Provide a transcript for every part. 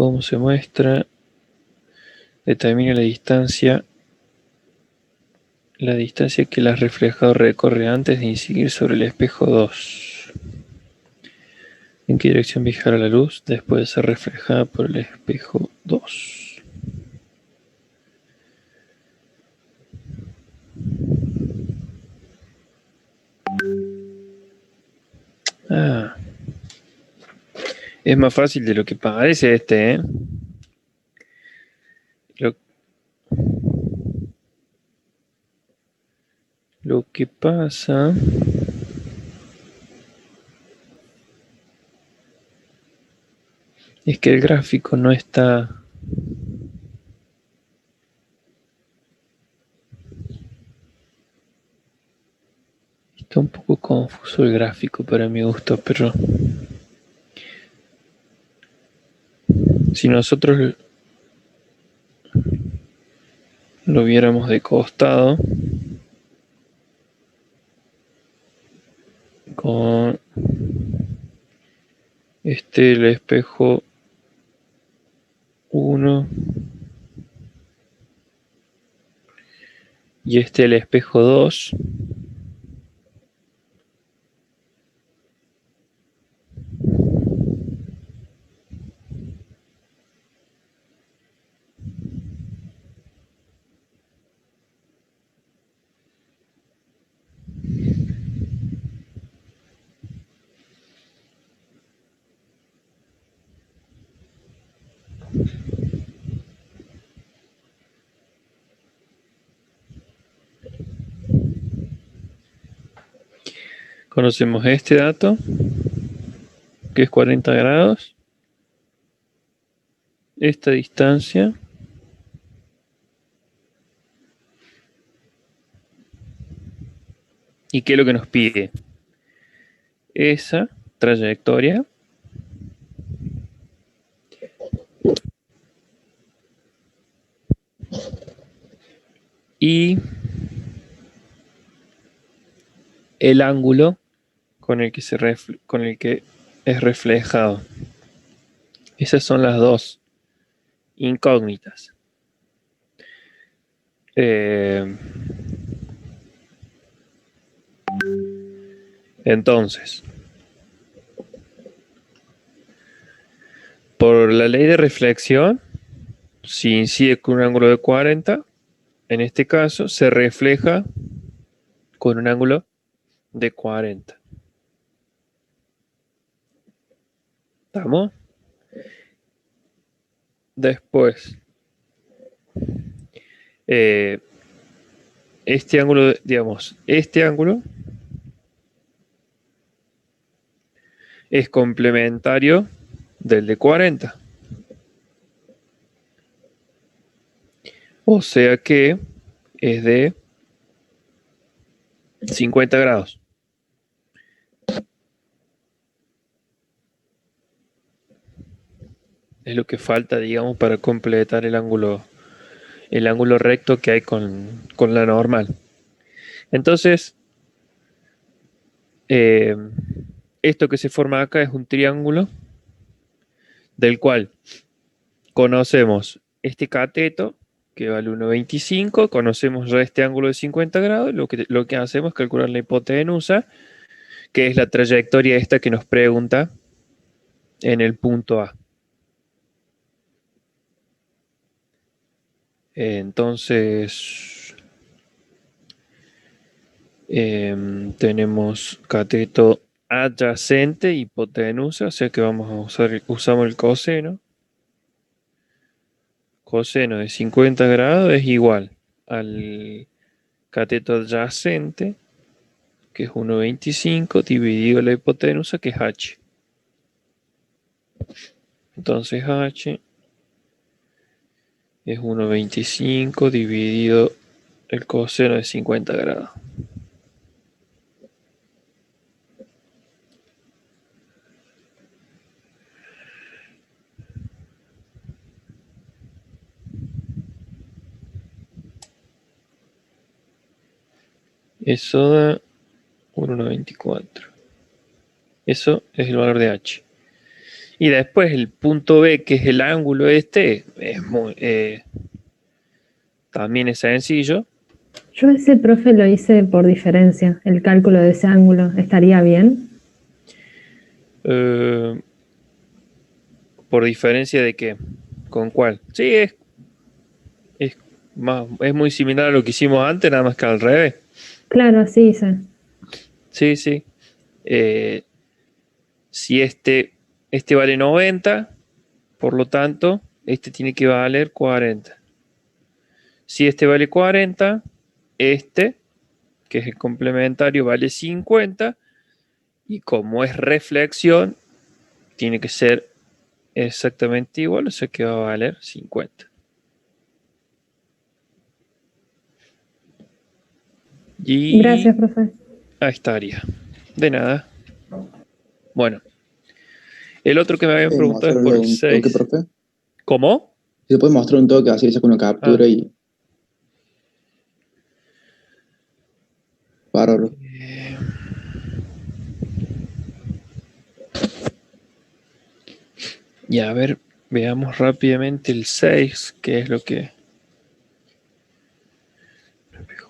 ¿Cómo se muestra? Determina la distancia que el reflejado recorre antes de incidir sobre el espejo 2. ¿En qué dirección viajará la luz después de ser reflejada por el espejo 2? Ah, es más fácil de lo que parece este, ¿eh? Lo, lo que pasa es que el gráfico no está... Está un poco confuso el gráfico para mi gusto, pero si nosotros lo viéramos de costado, con el espejo 1 y el espejo 2, conocemos este dato, que es 40 grados, esta distancia, y qué es lo que nos pide. Esa trayectoria y el ángulo con el que es reflejado. Esas son las dos incógnitas. Entonces, por la ley de reflexión, si incide con un ángulo de 40, en este caso se refleja con un ángulo de 40. ¿Estamos? Después, este ángulo, digamos, este ángulo es complementario del de 40. O sea que es de 50 grados. Es lo que falta, digamos, para completar el ángulo recto que hay con la normal. Entonces, esto que se forma acá es un triángulo del cual conocemos este cateto que vale 1,25, conocemos ya este ángulo de 50 grados, lo que hacemos es calcular la hipotenusa, que es la trayectoria esta que nos pregunta en el punto A. Entonces, tenemos cateto adyacente, hipotenusa, o sea que usamos el coseno. Coseno de 50 grados es igual al cateto adyacente, que es 1,25, dividido la hipotenusa, que es h. Entonces h es 1,25 dividido el coseno de 50 grados. Eso da 1,94. Eso es el valor de h. Y después el punto B, que es el ángulo este, es muy, también es sencillo. Yo ese, profe, lo hice por diferencia. El cálculo de ese ángulo, ¿estaría bien? Eh, por diferencia de que, ¿con cuál? Sí, es, es muy similar a lo que hicimos antes, nada más que al revés. Claro, así hice. Sí, sí. Eh, si este vale 90, por lo tanto, este tiene que valer 40. Si este vale 40, este, que es el complementario, vale 50. Y como es reflexión, tiene que ser exactamente igual, o sea que va a valer 50. Y Gracias, profe. ahí estaría. De nada. Bueno, el otro que me habían preguntado es por Mostrarlo el un toque, 6. profe. ¿Cómo? Si se puede mostrar un toque, así le saco una Ah, captura y páralo. y a ver, veamos rápidamente el 6, que es lo que...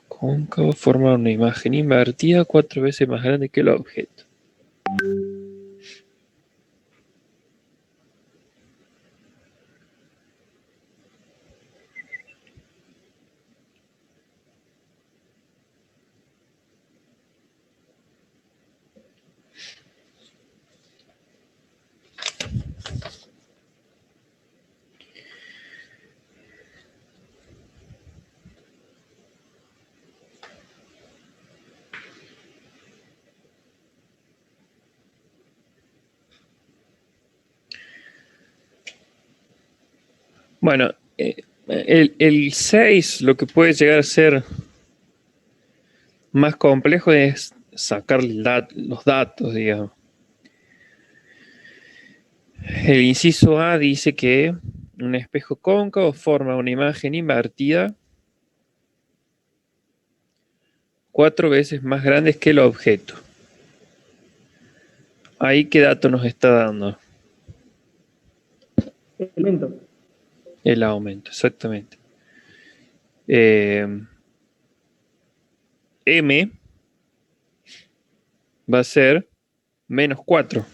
Cóncavo forma una imagen invertida 4 veces más grande que el objeto. Bueno, el 6 lo que puede llegar a ser más complejo es sacar los datos, digamos. El inciso A dice que un espejo cóncavo forma una imagen invertida 4 veces más grande que el objeto. Ahí qué dato nos está dando. El aumento. El aumento, exactamente. Eh, M va a ser -4.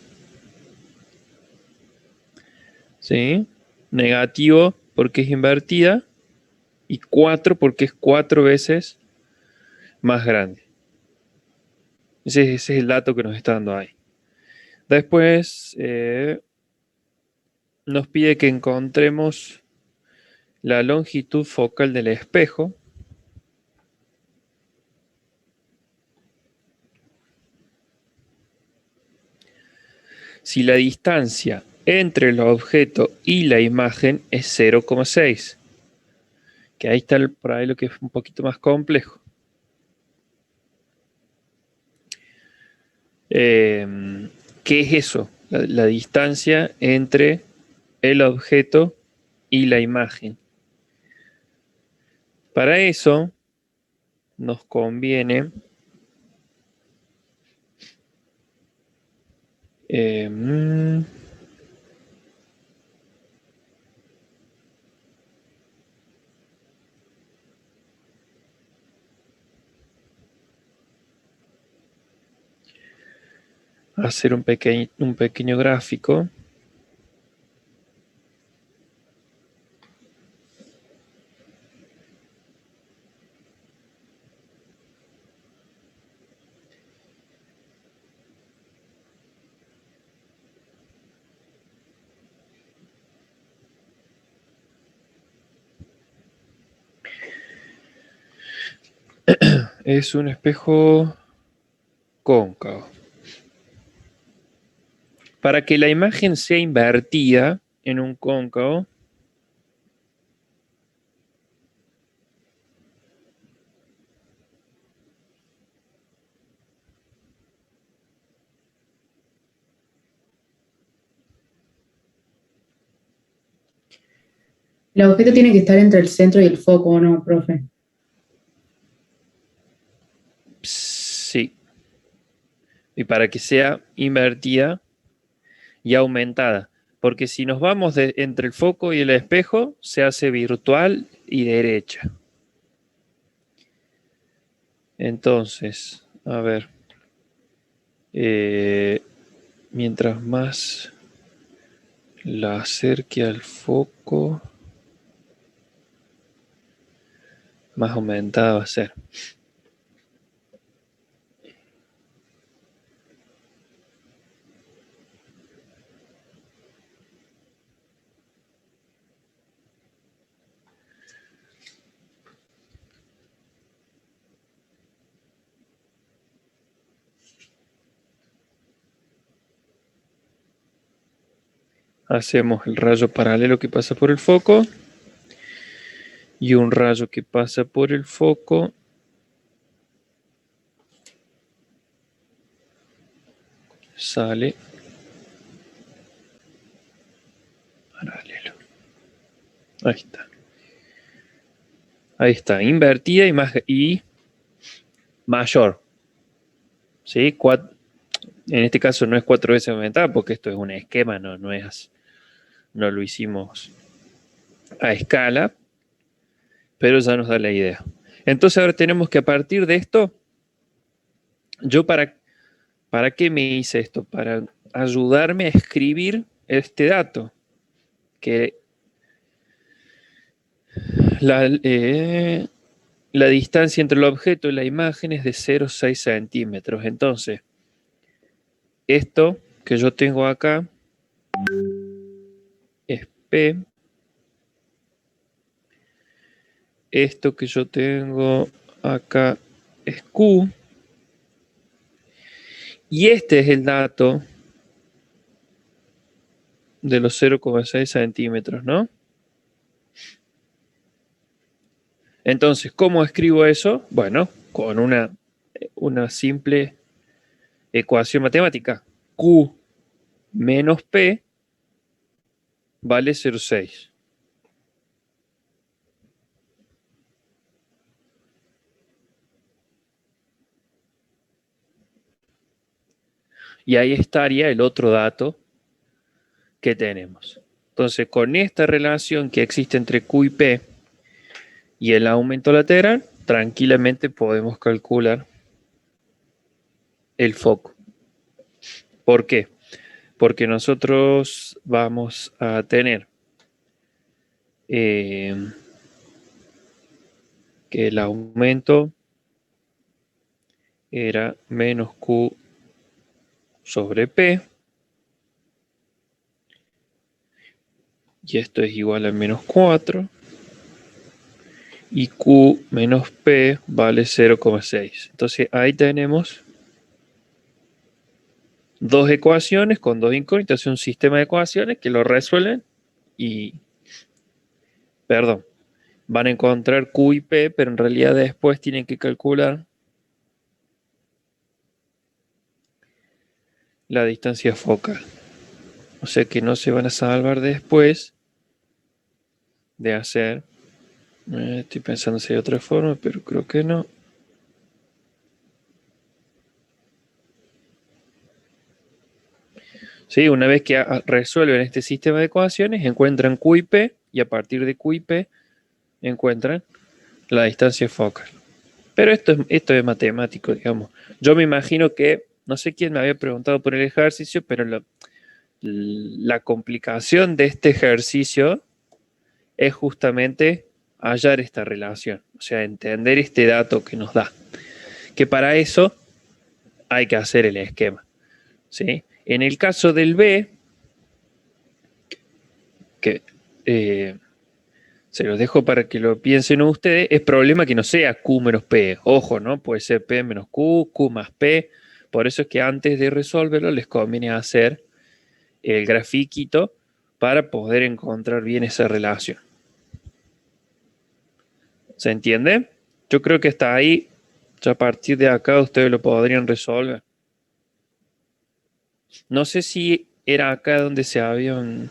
¿Sí? Negativo porque es invertida y 4 porque es 4 veces más grande. Ese es el dato que nos está dando ahí. Después nos pide que encontremos la longitud focal del espejo. Si la distancia entre el objeto y la imagen es 0,6. Que ahí está por ahí lo que es un poquito más complejo. ¿Qué es eso? La distancia entre el objeto y la imagen. Para eso nos conviene eh, hacer un pequeño gráfico. Es un espejo cóncavo. Para que la imagen sea invertida en un cóncavo, El objeto tiene que estar entre el centro y el foco, ¿o no, profe? sí. Y para que sea invertida y aumentada. Porque si nos vamos entre el foco y el espejo, se hace virtual y derecha. Entonces, a ver. Mientras más la acerque al foco, más aumentada va a ser. Hacemos el rayo paralelo que pasa por el foco y un rayo que pasa por el foco sale paralelo. Ahí está. Ahí está, invertida y mayor. ¿Sí? En este caso no es 4 veces aumentada porque esto es un esquema, no lo hicimos a escala, pero ya nos da la idea. Entonces ahora tenemos que a partir de esto, yo ¿para qué me hice esto? Para ayudarme a escribir este dato, que la distancia entre el objeto y la imagen es de 0,6 centímetros. Entonces, esto que yo tengo acá es P. Esto que yo tengo acá es Q. Y este es el dato de los 0,6 centímetros, ¿no? Entonces, ¿cómo escribo eso? Bueno, con una simple ecuación matemática. Q menos P vale 0,6. Y ahí estaría el otro dato que tenemos. Entonces, con esta relación que existe entre Q y P y el aumento lateral, tranquilamente podemos calcular el foco. ¿Por qué? Porque nosotros vamos a tener que el aumento era menos Q sobre P, y esto es igual a menos 4, y Q menos P vale 0,6. Entonces ahí tenemos dos ecuaciones con dos incógnitas, un sistema de ecuaciones que lo resuelven y, perdón, van a encontrar Q y P, pero en realidad después tienen que calcular la distancia focal. O sea que no se van a salvar después de hacer. Estoy pensando si hay otra forma, pero creo que no. Sí, una vez que resuelven este sistema de ecuaciones, encuentran Q y P, y a partir de Q y P encuentran la distancia focal. Pero esto es matemático, digamos. Yo me imagino que, no sé quién me había preguntado por el ejercicio, pero la complicación de este ejercicio es justamente hallar esta relación, o sea, entender este dato que nos da. Que para eso hay que hacer el esquema, ¿sí? En el caso del B, que se los dejo para que lo piensen ustedes, es problema que no sea Q menos P. Ojo, ¿no? Puede ser P menos Q, Q más P. Por eso es que antes de resolverlo les conviene hacer el grafiquito para poder encontrar bien esa relación. ¿Se entiende? Yo creo que hasta ahí, ya a partir de acá, ustedes lo podrían resolver. No sé si era acá donde se habían...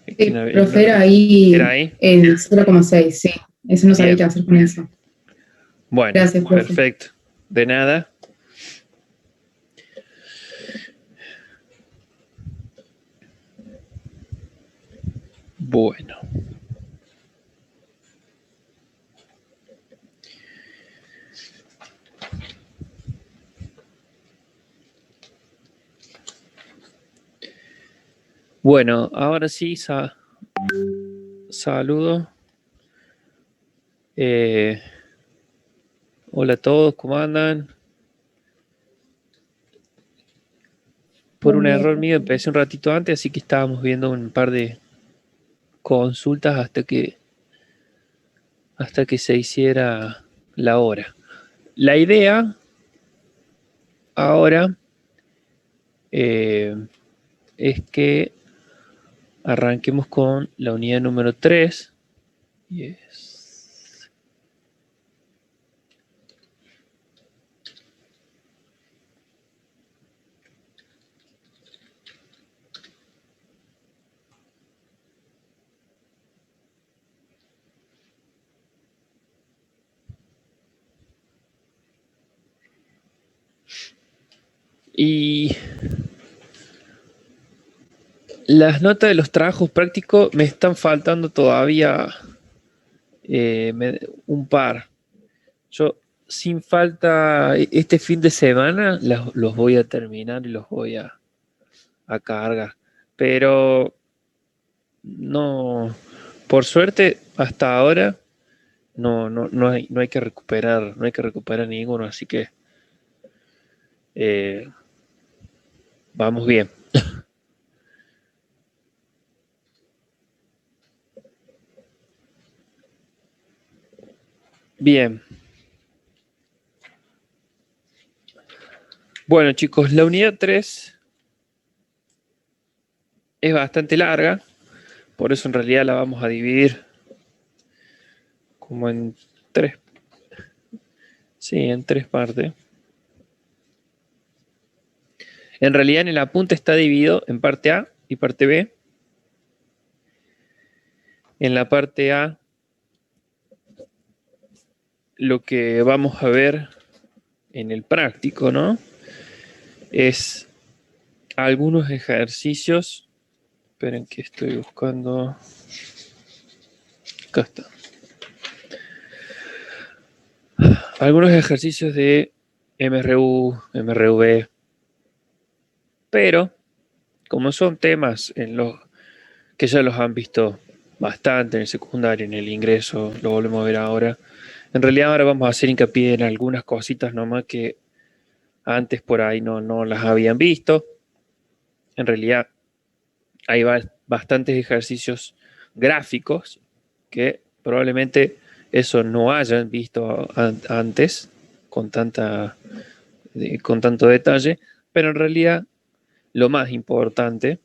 Profe, era ¿Era ahí ahí? en 0,6, sí. Eso no sabía Bien. qué hacer con eso. Bueno, Gracias, profe. perfecto. De nada. Bueno. Bueno, ahora sí, saludo. Hola a todos, ¿cómo andan? Por un error mío empecé un ratito antes, así que estábamos viendo un par de consultas hasta que se hiciera la hora. La idea ahora es que arranquemos con la unidad número 3. Yes. Y las notas de los trabajos prácticos me están faltando todavía un par. Yo, sin falta, este fin de semana los voy a terminar y los voy a cargar. Pero no, por suerte, hasta ahora no hay que recuperar ninguno, así que vamos bien. Bien. Bueno, chicos, la unidad 3 es bastante larga, por eso en realidad la vamos a dividir como en tres. Sí, en tres partes. En realidad en el apunte está dividido en parte A y parte B. En la parte A, lo que vamos a ver en el práctico, ¿no? Es algunos ejercicios. Esperen que estoy buscando. Acá está. Algunos ejercicios de MRU, MRV. Pero, como son temas en los que ya los han visto bastante en el secundario, en el ingreso, lo volvemos a ver ahora. En realidad ahora vamos a hacer hincapié en algunas cositas nomás que antes por ahí no las habían visto. En realidad hay bastantes ejercicios gráficos que probablemente eso no hayan visto antes con tanto detalle, pero en realidad lo más importante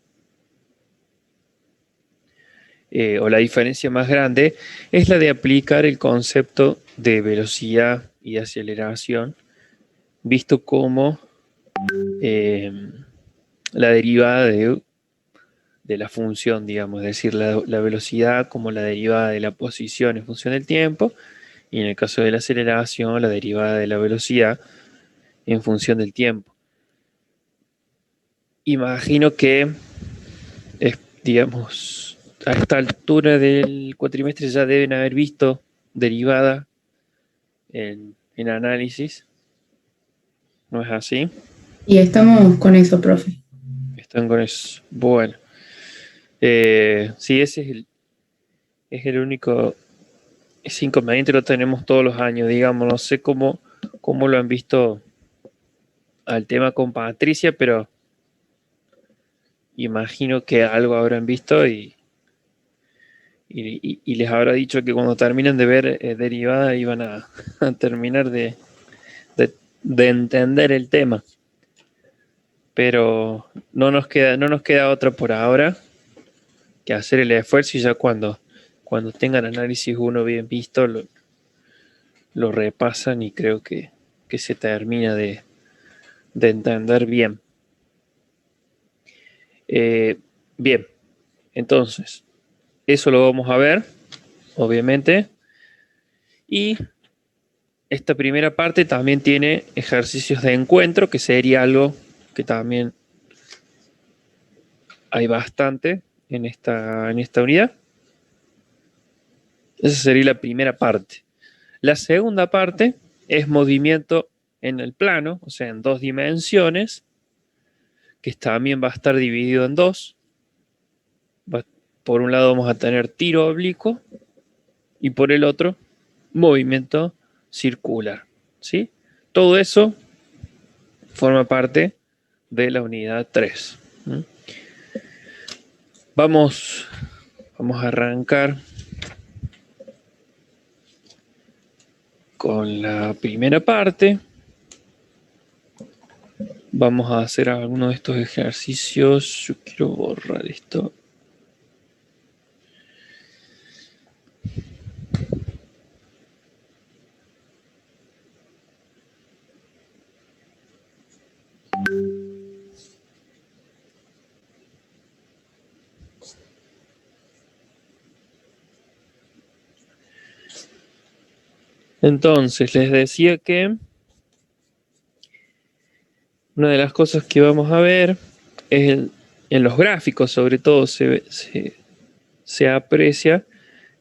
o la diferencia más grande es la de aplicar el concepto de velocidad y aceleración visto como la derivada de la función, digamos, es decir, la velocidad como la derivada de la posición en función del tiempo, y en el caso de la aceleración, la derivada de la velocidad en función del tiempo. Imagino que, digamos, a esta altura del cuatrimestre ya deben haber visto derivada en análisis. ¿No es así? Y estamos con eso, profe. Están con eso. Bueno. Sí, ese es el único. Ese inconveniente lo tenemos todos los años, digamos. No sé cómo lo han visto al tema con Patricia, pero imagino que algo habrán visto y les habrá dicho que cuando terminen de ver derivada iban a terminar de entender el tema. Pero no nos queda otra por ahora que hacer el esfuerzo, y ya cuando tengan análisis 1 bien visto, lo repasan y creo que se termina de entender bien. Bien, entonces, eso lo vamos a ver, obviamente. Y esta primera parte también tiene ejercicios de encuentro, que sería algo que también hay bastante en esta unidad. Esa sería la primera parte. La segunda parte es movimiento en el plano, o sea, en 2 dimensiones, que también va a estar dividido en 2. Por un lado vamos a tener tiro oblicuo y por el otro movimiento circular, ¿sí? Todo eso forma parte de la unidad 3. Vamos a arrancar con la primera parte. Vamos a hacer algunos de estos ejercicios. Yo quiero borrar esto. Entonces, les decía que una de las cosas que vamos a ver es en los gráficos, sobre todo, se aprecia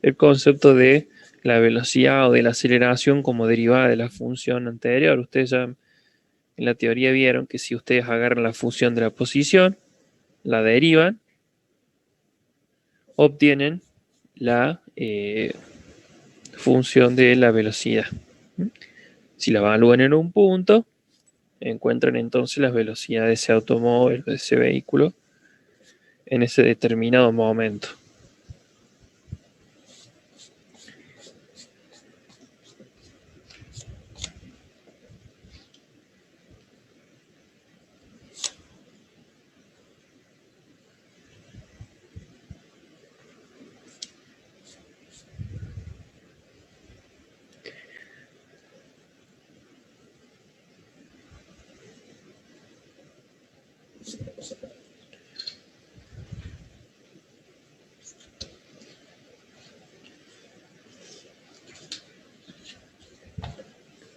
el concepto de la velocidad o de la aceleración como derivada de la función anterior. Ustedes ya en la teoría vieron que si ustedes agarran la función de la posición, la derivan, obtienen la función de la velocidad. Si la evalúan en un punto, encuentran entonces las velocidades de ese automóvil, de ese vehículo, en ese determinado momento.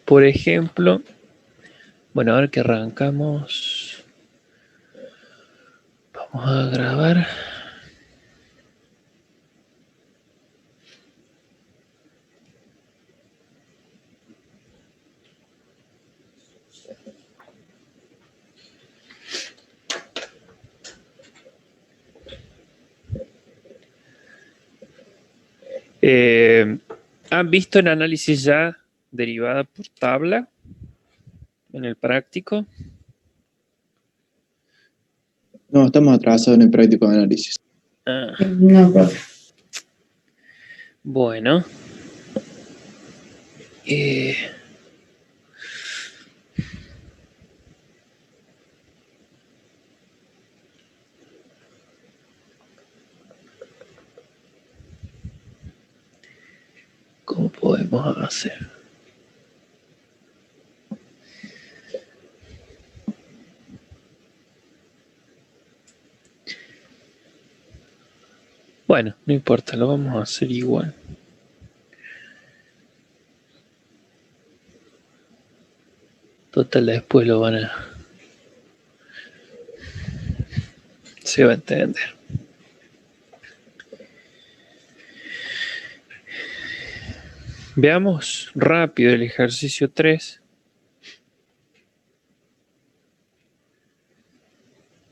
Por ejemplo, bueno, ahora que arrancamos, vamos a grabar. ¿Han visto el análisis ya derivada por tabla en el práctico? No, estamos atrasados en el práctico de análisis. No, profe. Bueno. ¿Cómo podemos hacer? Bueno, no importa, lo vamos a hacer igual. Total, después lo van a... Se va a entender. Veamos rápido el ejercicio 3.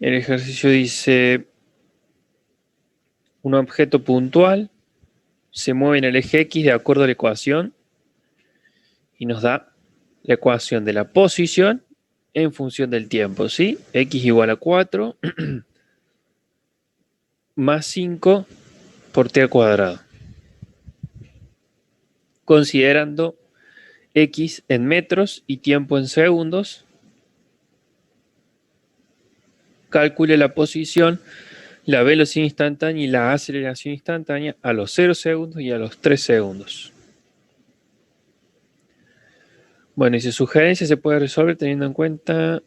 El ejercicio dice: un objeto puntual se mueve en el eje X de acuerdo a la ecuación y nos da la ecuación de la posición en función del tiempo, ¿sí? X igual a 4 más 5 por t al cuadrado. Considerando X en metros y tiempo en segundos, calcule la posición, la velocidad instantánea y la aceleración instantánea a los 0 segundos y a los 3 segundos. Bueno, y su sugerencia se puede resolver teniendo en cuenta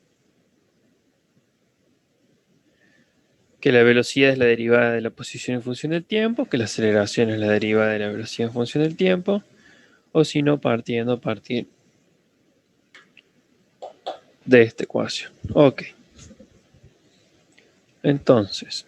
que la velocidad es la derivada de la posición en función del tiempo, que la aceleración es la derivada de la velocidad en función del tiempo, o si no, partir de esta ecuación. Ok. Entonces,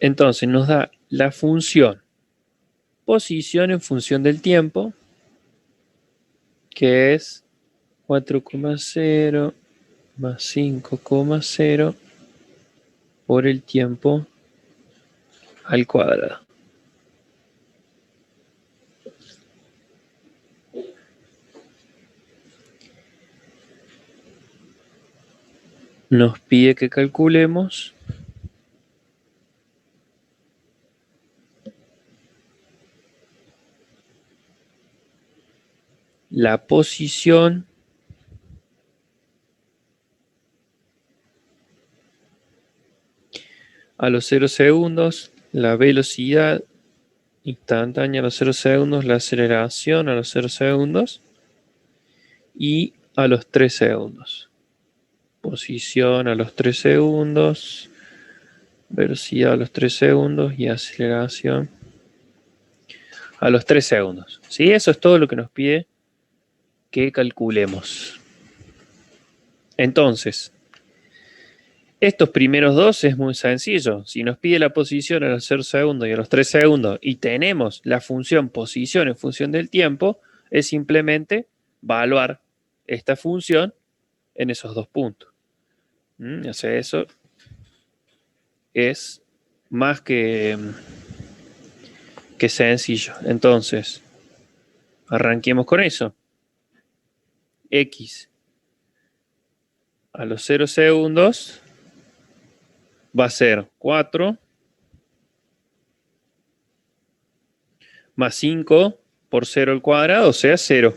Entonces nos da la función posición en función del tiempo, que es 4,0 más 5,0 por el tiempo al cuadrado. Nos pide que calculemos la posición a los 0 segundos, la velocidad instantánea a los 0 segundos, la aceleración a los 0 segundos y a los 3 segundos. Posición a los 3 segundos, velocidad a los 3 segundos y aceleración a los 3 segundos. ¿Sí? Eso es todo lo que nos pide que calculemos. Entonces, estos primeros dos es muy sencillo. Si nos pide la posición a los 0 segundos y a los 3 segundos y tenemos la función posición en función del tiempo, es simplemente evaluar esta función en esos dos puntos. O sea, eso es más que sencillo. Entonces, arranquemos con eso. X a los 0 segundos va a ser 4 más 5 por 0 al cuadrado, o sea, 0.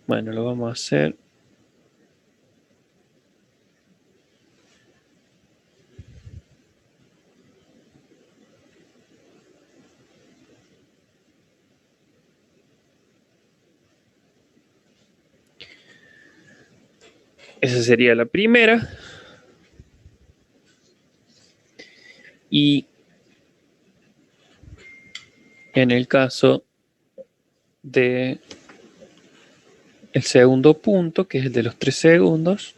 Bueno, lo vamos a hacer. Esa sería la primera. Y en el caso de el segundo punto, que es el de los 3 segundos,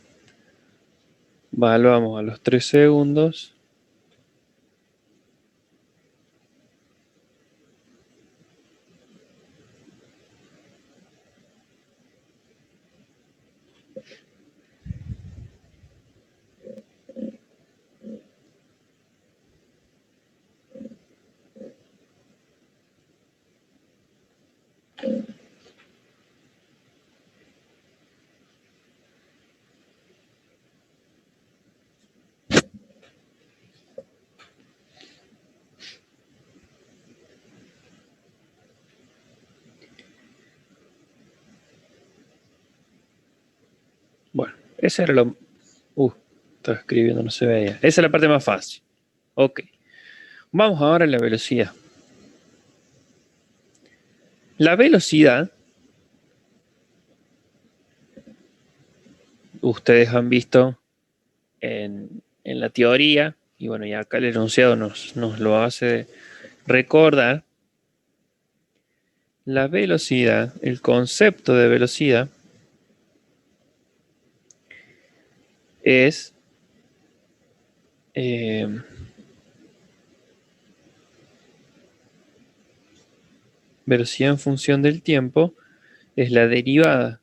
evaluamos a los 3 segundos. Bueno, esa era lo... estaba escribiendo, no se veía. Esa es la parte más fácil. Ok. Vamos ahora a la velocidad. La velocidad, ustedes han visto en la teoría, y bueno, y acá el enunciado nos lo hace recordar. La velocidad, el concepto de velocidad, es velocidad en función del tiempo, es la derivada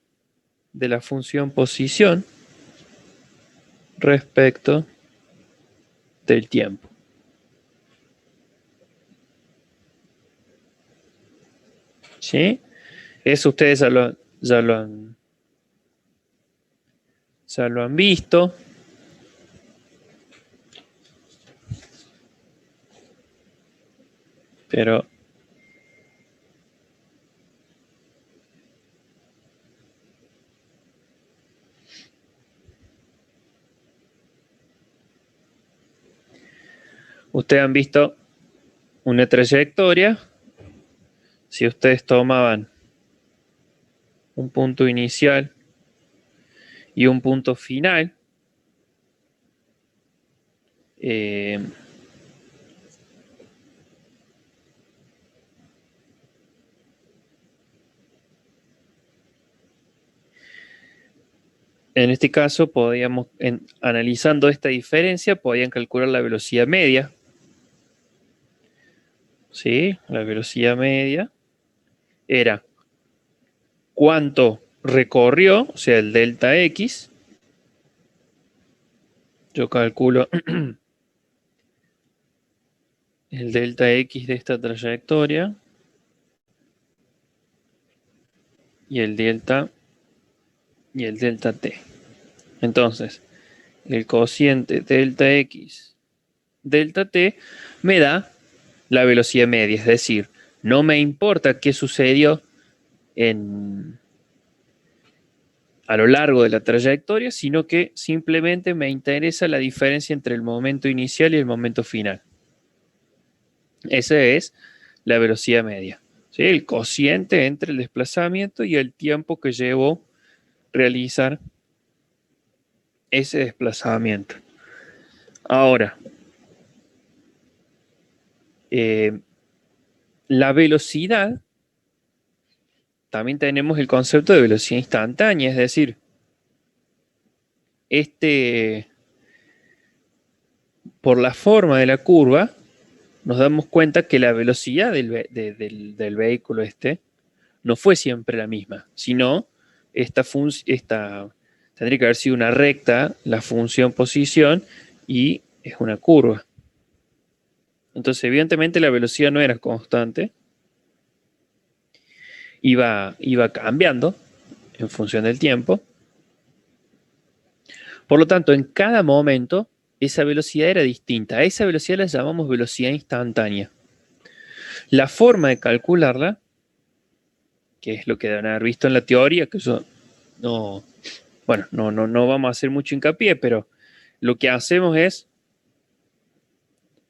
de la función posición respecto del tiempo. ¿Sí? Eso ustedes ya lo han visto. Pero ustedes han visto una trayectoria. Si ustedes tomaban un punto inicial y un punto final, En este caso, podíamos, analizando esta diferencia, podían calcular la velocidad media. ¿Sí? La velocidad media era cuánto recorrió, o sea, el delta X. Yo calculo el delta X de esta trayectoria y el delta T. Entonces, el cociente delta X, delta T, me da la velocidad media, es decir, no me importa qué sucedió a lo largo de la trayectoria, sino que simplemente me interesa la diferencia entre el momento inicial y el momento final. Esa es la velocidad media, ¿sí? El cociente entre el desplazamiento y el tiempo que llevó realizar ese desplazamiento. Ahora, la velocidad, también tenemos el concepto de velocidad instantánea, es decir, por la forma de la curva, nos damos cuenta que la velocidad del vehículo no fue siempre la misma, sino tendría que haber sido una recta, la función posición, y es una curva. Entonces, evidentemente, la velocidad no era constante, iba cambiando en función del tiempo. Por lo tanto, en cada momento, esa velocidad era distinta. A esa velocidad la llamamos velocidad instantánea. La forma de calcularla, que es lo que deben haber visto en la teoría, que eso no vamos a hacer mucho hincapié, pero lo que hacemos es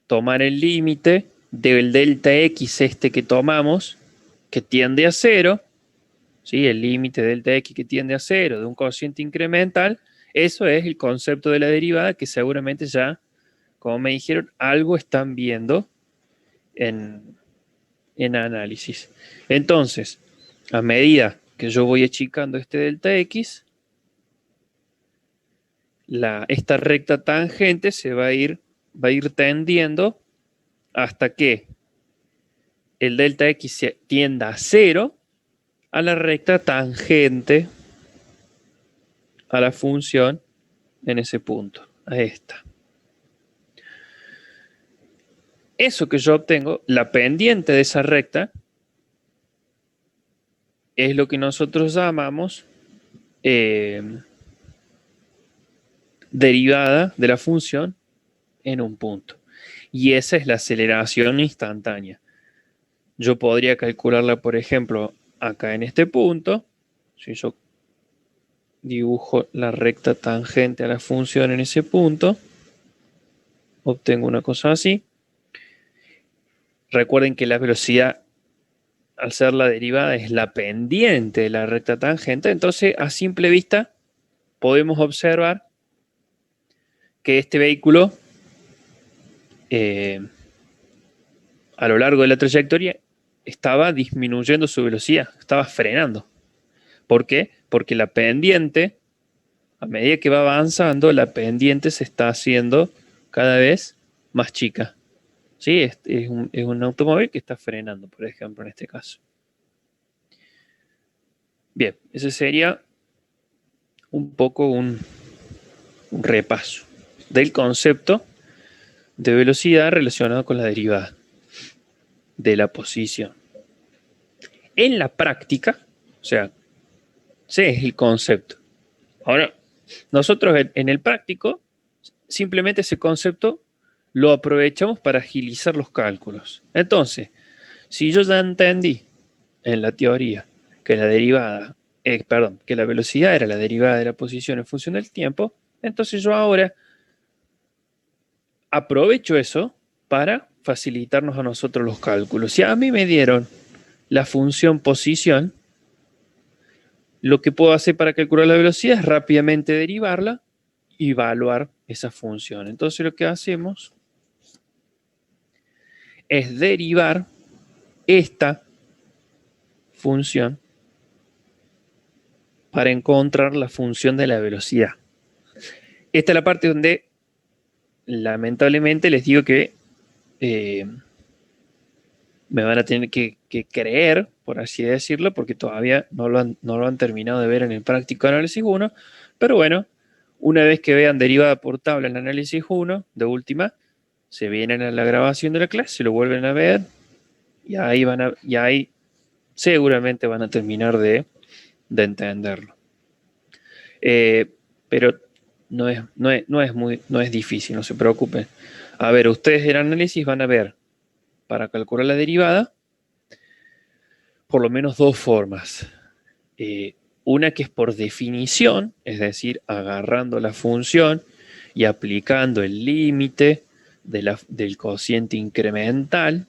tomar el límite del delta X que tomamos, que tiende a cero, ¿sí? El límite del delta X que tiende a cero de un cociente incremental, eso es el concepto de la derivada que seguramente ya, como me dijeron, algo están viendo en análisis. Entonces, a medida que yo voy achicando este delta X, esta recta tangente va a ir tendiendo hasta que el delta X tienda a cero a la recta tangente a la función en ese punto, a esta. Eso que yo obtengo, la pendiente de esa recta, es lo que nosotros llamamos derivada de la función en un punto. Y esa es la aceleración instantánea. Yo podría calcularla, por ejemplo, acá en este punto. Si yo dibujo la recta tangente a la función en ese punto, obtengo una cosa así. Recuerden que la velocidad, al ser la derivada, es la pendiente de la recta tangente. Entonces, a simple vista, podemos observar que este vehículo, a lo largo de la trayectoria, estaba disminuyendo su velocidad, estaba frenando. ¿Por qué? Porque la pendiente, a medida que va avanzando, la pendiente se está haciendo cada vez más chica. ¿Sí? Es un automóvil que está frenando, por ejemplo, en este caso. Bien, ese sería un poco un repaso del concepto de velocidad relacionado con la derivada de la posición. En la práctica, o sea, ese es el concepto. Ahora, nosotros en el práctico, simplemente ese concepto lo aprovechamos para agilizar los cálculos. Entonces, si yo ya entendí en la teoría que que la velocidad era la derivada de la posición en función del tiempo, entonces yo ahora aprovecho eso para facilitarnos a nosotros los cálculos. Si a mí me dieron la función posición, lo que puedo hacer para calcular la velocidad es rápidamente derivarla y evaluar esa función. Entonces lo que hacemos es derivar esta función para encontrar la función de la velocidad. Esta es la parte donde lamentablemente les digo que me van a tener que creer, por así decirlo, porque todavía no lo han terminado de ver en el práctico análisis 1, pero bueno, una vez que vean derivada por tabla en el análisis 1, de última, se vienen a la grabación de la clase, se lo vuelven a ver, y ahí seguramente van a terminar de entenderlo. Pero no es difícil, no se preocupen. A ver, ustedes en análisis van a ver, para calcular la derivada, por lo menos dos formas. Una que es por definición, es decir, agarrando la función y aplicando el límite del cociente incremental.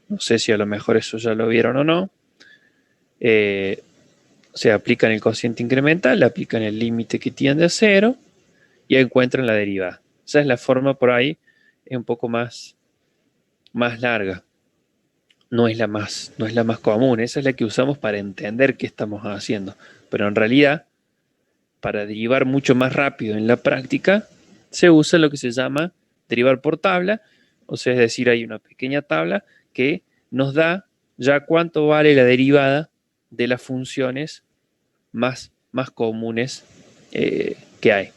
No sé si a lo mejor eso ya lo vieron o no. O sea, aplican el cociente incremental, le aplican el límite que tiende a 0 y encuentran la derivada. Esa es la forma por ahí, es un poco más larga. No es la más común, esa es la que usamos para entender qué estamos haciendo. Pero en realidad, para derivar mucho más rápido en la práctica, se usa lo que se llama derivar por tabla, o sea, es decir, hay una pequeña tabla que nos da ya cuánto vale la derivada de las funciones más comunes que hay.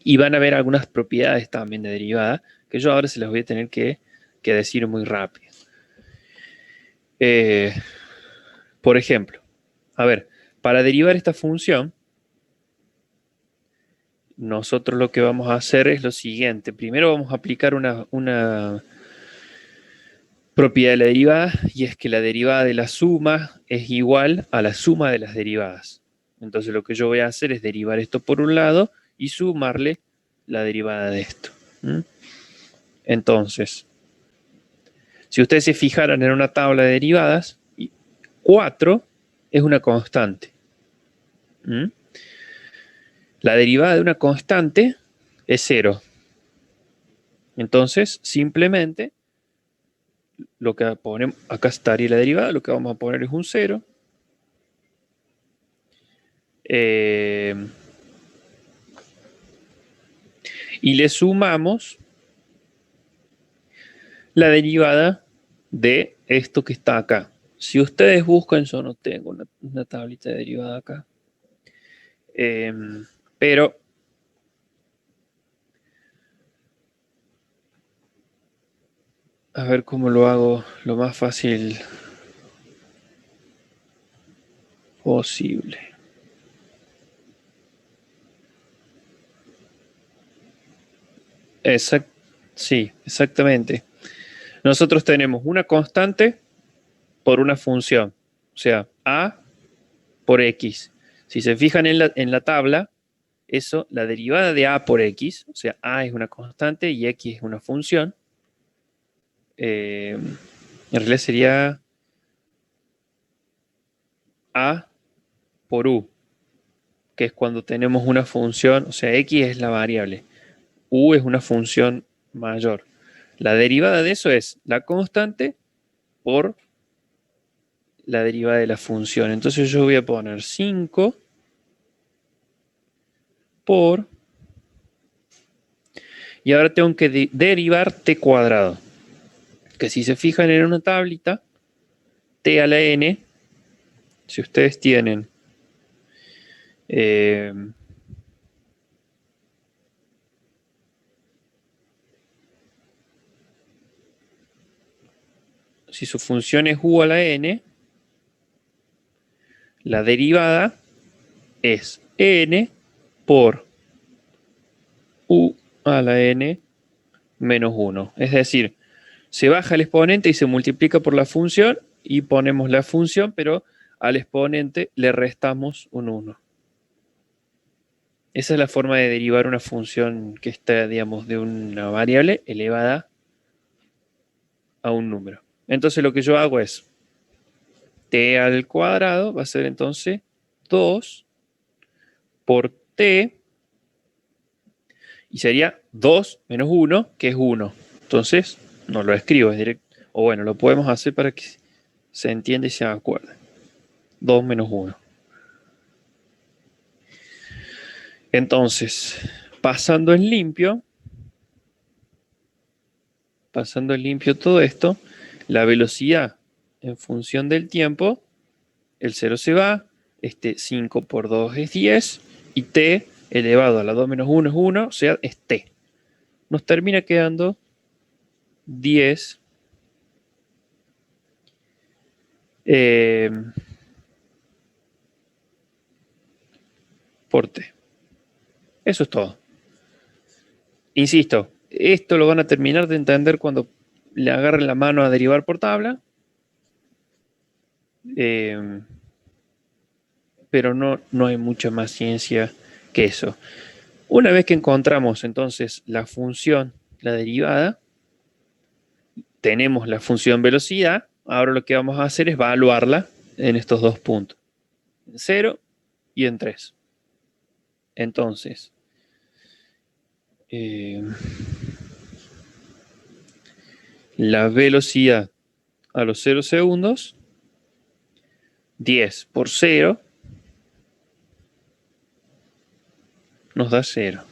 Y van a ver algunas propiedades también de derivada, que yo ahora se las voy a tener que decir muy rápido. Por ejemplo, a ver, para derivar esta función, nosotros lo que vamos a hacer es lo siguiente. Primero vamos a aplicar una propiedad de la derivada, y es que la derivada de la suma es igual a la suma de las derivadas. Entonces lo que yo voy a hacer es derivar esto por un lado y sumarle la derivada de esto. Entonces, si ustedes se fijaran en una tabla de derivadas, 4 es una constante. La derivada de una constante es 0. Entonces, simplemente, lo que ponemos, acá estaría la derivada, lo que vamos a poner es un 0. Y le sumamos la derivada de esto que está acá. Si ustedes buscan, yo no tengo una tablita de derivada acá. Pero a ver cómo lo hago lo más fácil posible. Sí, exactamente. Nosotros tenemos una constante por una función, o sea, a por x. Si se fijan en la tabla, eso, la derivada de a por x, o sea, a es una constante y x es una función. En realidad sería a por u, que es cuando tenemos una función, o sea, x es la variable, u es una función mayor. La derivada de eso es la constante por la derivada de la función. Entonces yo voy a poner 5 por... Y ahora tengo que derivar t cuadrado. Que si se fijan en una tablita, t a la n, si ustedes tienen si su función es u a la n, la derivada es n por u a la n menos 1. Es decir, se baja el exponente y se multiplica por la función y ponemos la función, pero al exponente le restamos un 1. Esa es la forma de derivar una función que está, digamos, de una variable elevada a un número. Entonces lo que yo hago es t al cuadrado va a ser entonces 2 por t, y sería 2 menos 1, que es 1. Entonces, no lo escribo, es directo. O bueno, lo podemos hacer para que se entienda y se acuerde. 2 menos 1. Entonces, pasando en limpio todo esto, la velocidad en función del tiempo, el 0 se va, 5 por 2 es 10, y t elevado a la 2 menos 1 es 1, o sea, es t. Nos termina quedando 10 por t. Eso es todo. Insisto, esto lo van a terminar de entender cuando le agarren la mano a derivar por tabla. Pero no hay mucha más ciencia que eso. Una vez que encontramos entonces la función, la derivada, tenemos la función velocidad, ahora lo que vamos a hacer es evaluarla en estos dos puntos, en 0 y en 3. Entonces, la velocidad a los 0 segundos, 10 por 0, nos da 0.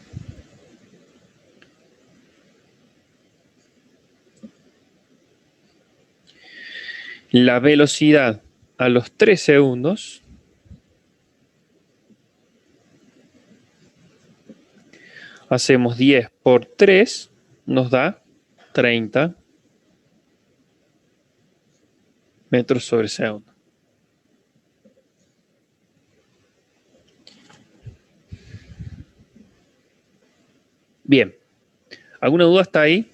La velocidad a los 3 segundos, hacemos 10 por 3, nos da 30 metros sobre segundo. Bien. ¿Alguna duda hasta ahí?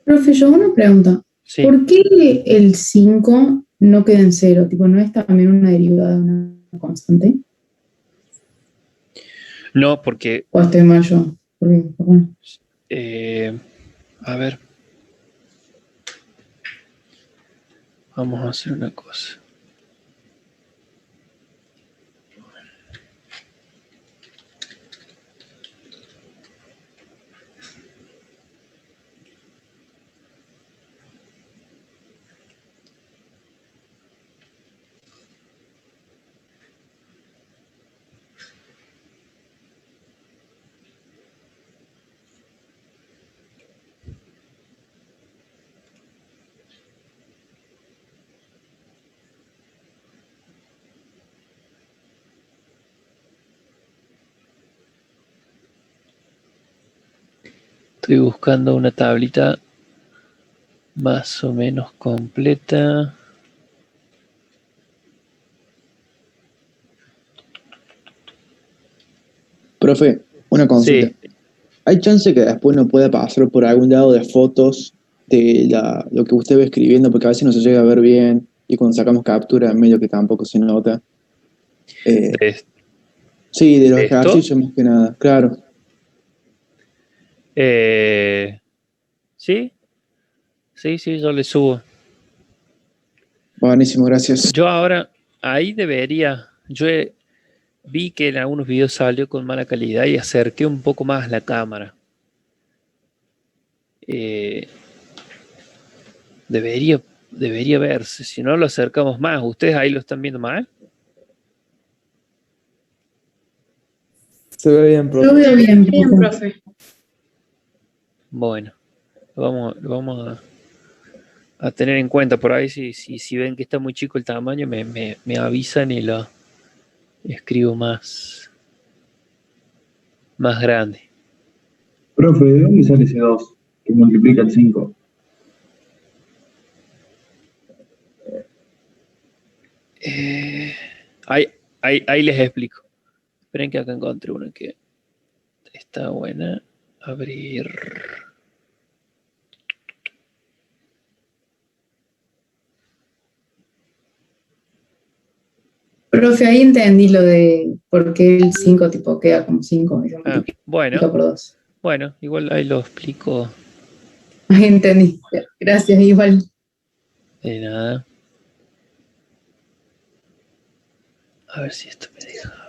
Profe, yo una pregunta. Sí. ¿Por qué el 5 no queda en 0? Tipo, ¿no es también una derivada de una constante? No, porque... ¿O estoy mal yo? Bueno. A ver. Vamos a hacer una cosa. Estoy buscando una tablita más o menos completa. Profe, una consulta. Sí. ¿Hay chance que después no pueda pasar por algún lado de fotos de lo que usted va escribiendo? Porque a veces no se llega a ver bien y cuando sacamos captura, medio que tampoco se nota. ¿De Sí, de los esto? ejercicios más que nada, claro. ¿Sí? Sí, yo le subo. Buenísimo, gracias. Yo ahora, ahí debería... Vi que en algunos videos salió con mala calidad y acerqué un poco más la cámara. Debería verse, si no lo acercamos más. ¿Ustedes ahí lo están viendo mal? Se ve bien, profe. Yo veo bien, profe. Bueno, lo vamos a tener en cuenta por ahí. Si ven que está muy chico el tamaño, me avisan y lo escribo más grande. Profe, ¿de dónde sale ese 2 que multiplica el 5? Ahí les explico. Esperen que acá encontré una que está buena. Abrir. Profe, ahí entendí lo de por qué el 5 tipo queda como 5. Bueno, por 2. bueno, igual ahí lo explico. Ahí entendí. Gracias, igual. De nada. A ver si esto me deja.